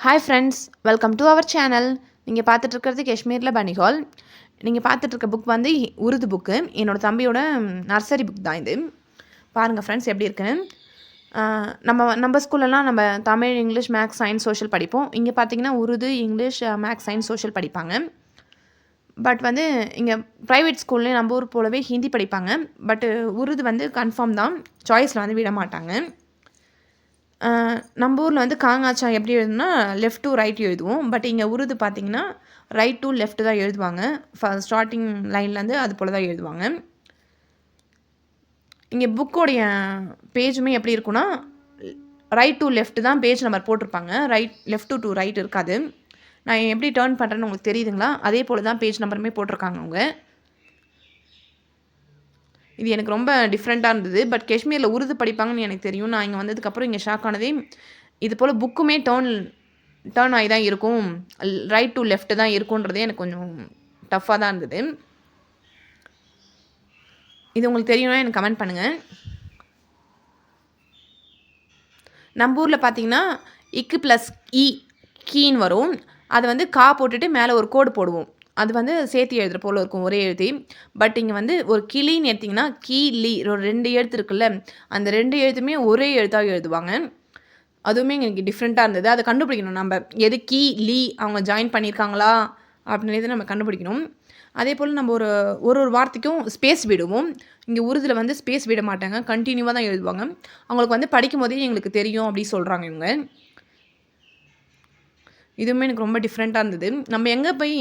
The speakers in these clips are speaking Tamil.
Hi friends, welcome to our channel. நீங்கள் பார்த்துட்ருக்கிறது காஷ்மீரில் பனி ஹால். நீங்கள் பார்த்துட்ருக்க புக் வந்து உருது புக்கு. என்னோடய தம்பியோட நர்சரி புக் தான் இது. பாருங்கள் ஃப்ரெண்ட்ஸ் எப்படி இருக்குன்னு. நம்ம ஸ்கூல்லலாம் நம்ம Tamil, English, maths, science, social படிப்போம். இங்கே பார்த்தீங்கன்னா Urdu, English, maths, science, social படிப்பாங்க. பட் வந்து இங்கே ப்ரைவேட் ஸ்கூல்லேயும் நம்ம ஊர் போலவே ஹிந்தி படிப்பாங்க. பட்டு உருது வந்து கன்ஃபார்ம் தான், சாய்ஸில் வந்து விட மாட்டாங்க. நம்ம ஊரில் வந்து காங்காச்சா எப்படி எழுதுனா லெஃப்ட் டு ரைட் எழுதுவோம். பட் இங்கே உருது பார்த்திங்கன்னா ரைட் டு லெஃப்ட் தான் எழுதுவாங்க. ஸ்டார்டிங் லைன்லேருந்து அது போல் தான் எழுதுவாங்க. இங்கே புக்கோடைய பேஜுமே எப்படி இருக்குன்னா ரைட் டு லெஃப்ட் தான் பேஜ் நம்பர் போட்டிருப்பாங்க. லெஃப்ட் டு ரைட் இருக்காது. நான் எப்படி டேர்ன் பண்ணுறேன்னு உங்களுக்கு தெரியுதுங்களா? அதே போல் தான் பேஜ் நம்பருமே போட்டிருக்காங்க அவங்க. இது எனக்கு ரொம்ப டிஃப்ரெண்ட்டாக இருந்தது. பட் காஷ்மீரில் உருது படிப்பாங்கன்னு எனக்கு தெரியும். நான் இங்கே வந்ததுக்கப்புறம் இங்கே ஷாக் ஆனதே இது போல் புக்குமே டேர்ன் ஆகி தான் இருக்கும், ரைட் டு லெஃப்ட் தான் இருக்குன்றதே எனக்கு கொஞ்சம் டஃப்பாக தான் இருந்தது. இது உங்களுக்கு தெரியும்னா எனக்கு கமெண்ட் பண்ணுங்கள். நம்ம ஊரில் பார்த்தீங்கன்னா இக்கு ப்ளஸ் கீன்னு வரும். அதை வந்து கா போட்டுட்டு மேலே ஒரு கோடு போடுவோம். அது வந்து சேர்த்து எழுதுகிற போல் இருக்கும் ஒரே எழுதி. பட் இங்கே வந்து ஒரு கிளின்னு எடுத்திங்கன்னா லீ ஒரு 2 எழுத்து இருக்குல்ல, அந்த 2 எழுத்துமே ஒரே எழுத்தாக எழுதுவாங்க. அதுவுமே எங்களுக்கு டிஃப்ரெண்ட்டாக இருந்தது. அதை கண்டுபிடிக்கணும் நம்ம, எது லீ அவங்க ஜாயின் பண்ணியிருக்காங்களா அப்படின்றது நம்ம கண்டுபிடிக்கணும். அதே போல் நம்ம ஒரு வார்த்தைக்கும் ஸ்பேஸ் விடுவோம். இங்கே உருதில் வந்து ஸ்பேஸ் விட மாட்டாங்க, கண்டினியூவாக தான் எழுதுவாங்க. அவங்களுக்கு வந்து படிக்கும் போதே எங்களுக்கு தெரியும் அப்படி சொல்கிறாங்க இவங்க. இதுவுமே எனக்கு ரொம்ப டிஃப்ரெண்ட்டாக இருந்தது. நம்ம எங்கே போய்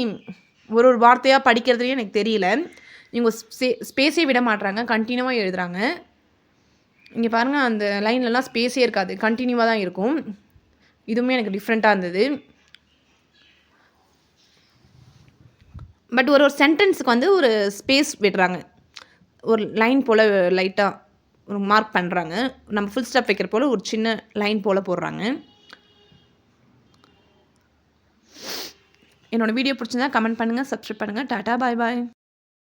ஒரு வார்த்தையாக படிக்கிறதுலேயே எனக்கு தெரியல. இவங்க ஸ்பேஸே விட மாட்டுறாங்க, கண்டினியூவாக எழுதுகிறாங்க. இங்கே பாருங்கள், அந்த லைன்லலாம் ஸ்பேஸே இருக்காது, கண்டினியூவாக தான் இருக்கும். இதுவுமே எனக்கு டிஃப்ரெண்ட்டாக இருந்தது. பட் ஒரு சென்டென்ஸுக்கு வந்து ஒரு ஸ்பேஸ் விடுறாங்க, ஒரு லைன் போல் லைட்டாக ஒரு மார்க் பண்ணுறாங்க. நம்ம ஃபுல் ஸ்டாப் வைக்கிற போல் ஒரு சின்ன லைன் போல் போடுறாங்க. என்னோடய வீடியோ பிடிச்சிருந்தா கமெண்ட் பண்ணுங்கள், சப்ஸ்கிரைப் பண்ணுங்கள். டாட்டா, பாய் பாய்.